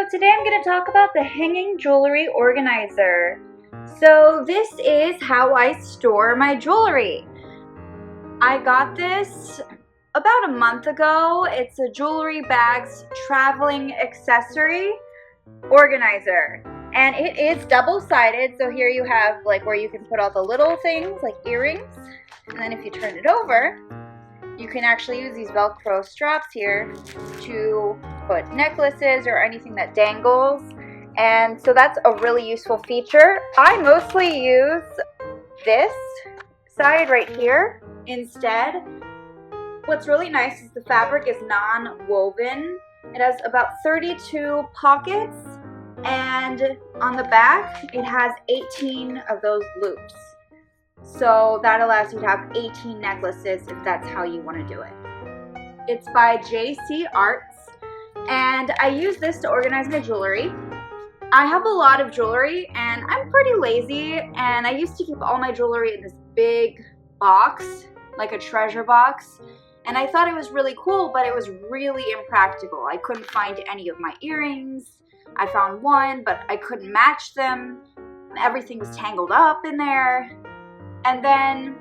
today I'm going to talk about the hanging jewelry organizer. So this is how I store my jewelry. I got this about a month ago. It's a jewelry bags traveling accessory organizer. And it is double-sided, so here you have like where you can put all the little things like earrings. And then if you turn it over, you can actually use these Velcro straps here to put necklaces or anything that dangles. And so that's a really useful feature. I mostly use this side right here instead. What's really nice is the fabric is non-woven. It has about 32 pockets, and on the back it has 18 of those loops. So that allows you to have 18 necklaces if that's how you want to do it. It's by JC Arts, and I use this to organize my jewelry. I have a lot of jewelry and I'm pretty lazy, and I used to keep all my jewelry in this big box, like a treasure box. And I thought it was really cool, but it was really impractical. I couldn't find any of my earrings. I found one, but I couldn't match them. Everything was tangled up in there. And then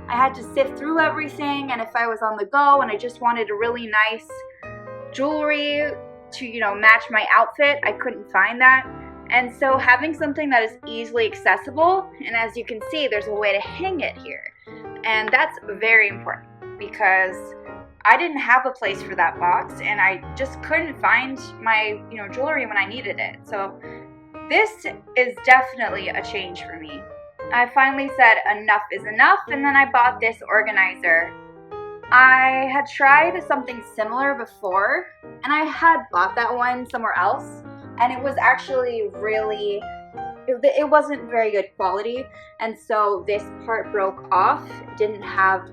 I had to sift through everything, and if I was on the go and I just wanted a really nice jewelry to, match my outfit, I couldn't find that. And so having something that is easily accessible, and as you can see, there's a way to hang it here. And that's very important because I didn't have a place for that box, and I just couldn't find my, jewelry when I needed it. So this is definitely a change for me. I finally said enough is enough, and then I bought this organizer. I had tried something similar before, and I had bought that one somewhere else, and it was actually it wasn't very good quality, and so this part broke off. It didn't have,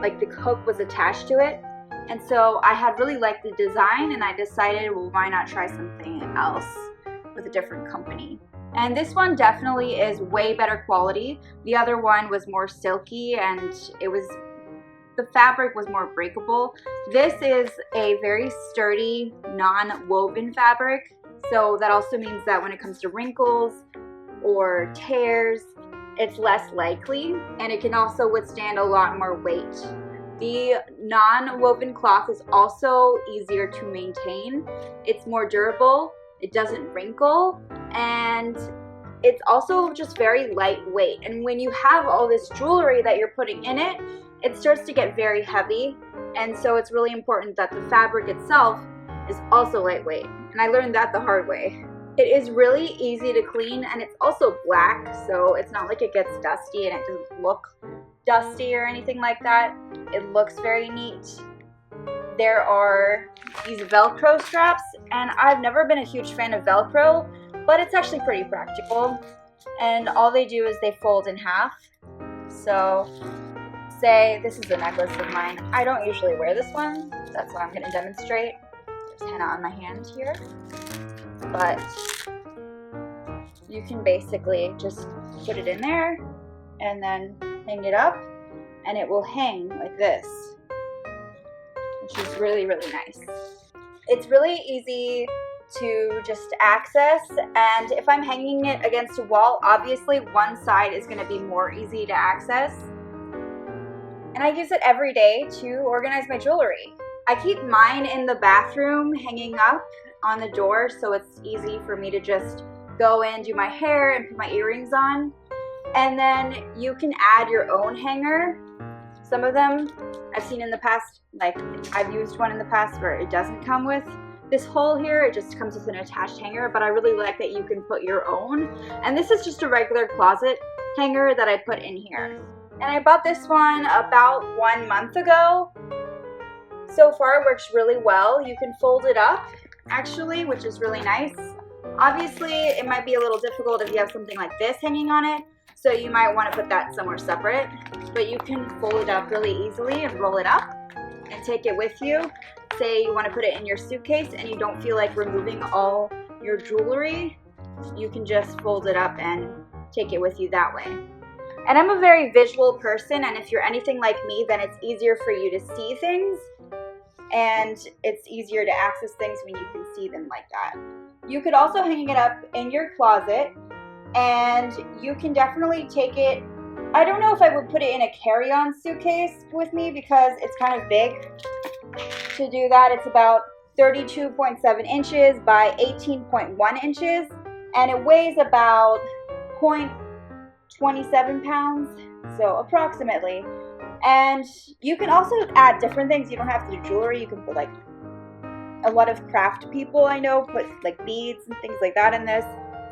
like, the hook was attached to it, and so I had really liked the design, and I decided, well, why not try something else with a different company. And this one definitely is way better quality. The other one was more silky, and the fabric was more breakable. This is a very sturdy, non-woven fabric. So that also means that when it comes to wrinkles or tears, it's less likely, and it can also withstand a lot more weight. The non-woven cloth is also easier to maintain. It's more durable. It doesn't wrinkle, and it's also just very lightweight. And when you have all this jewelry that you're putting in it, it starts to get very heavy, and so it's really important that the fabric itself is also lightweight. And I learned that the hard way. It is really easy to clean, and it's also black, so it's not like it gets dusty, and it doesn't look dusty or anything like that. It looks very neat. There are these Velcro straps, and I've never been a huge fan of Velcro, but it's actually pretty practical. And all they do is they fold in half. So say this is a necklace of mine. I don't usually wear this one. That's what I'm going to demonstrate. There's henna on my hand here. But you can basically just put it in there and then hang it up, and it will hang like this, which is really, really nice. It's really easy to just access, and if I'm hanging it against a wall, obviously one side is going to be more easy to access. And I use it every day to organize my jewelry. I keep mine in the bathroom hanging up on the door, so it's easy for me to just go in, do my hair, and put my earrings on. And then you can add your own hanger. Some of them I've seen in the past, like I've used one in the past where it doesn't come with this hole here, it just comes with an attached hanger, but I really like that you can put your own. And this is just a regular closet hanger that I put in here. And I bought this one about 1 month ago. So far it works really well. You can fold it up actually, which is really nice. Obviously it might be a little difficult if you have something like this hanging on it, so you might want to put that somewhere separate, but you can fold it up really easily and roll it up and take it with you. Say you want to put it in your suitcase and you don't feel like removing all your jewelry, you can just fold it up and take it with you that way. And I'm a very visual person, and if you're anything like me, then it's easier for you to see things. and it's easier to access things when you can see them like that. You could also hang it up in your closet, and you can definitely take it. I don't know if I would put it in a carry-on suitcase with me because it's kind of big to do that. It's about 32.7 inches by 18.1 inches, and it weighs about 0.27 pounds, so approximately. And you can also add different things. You don't have to do jewelry. You can put, like, a lot of craft people I know put like beads and things like that in this.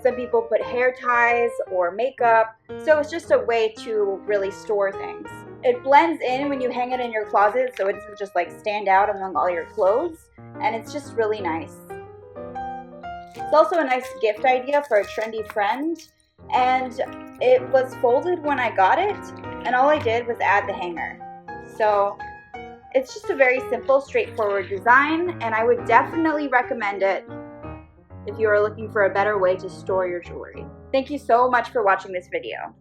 Some people put hair ties or makeup. So it's just a way to really store things. It blends in when you hang it in your closet, so it doesn't just like stand out among all your clothes. And it's just really nice. It's also a nice gift idea for a trendy friend. And it was folded when I got it, and all I did was add the hanger. So it's just a very simple, straightforward design, and I would definitely recommend it if you are looking for a better way to store your jewelry. Thank you so much for watching this video.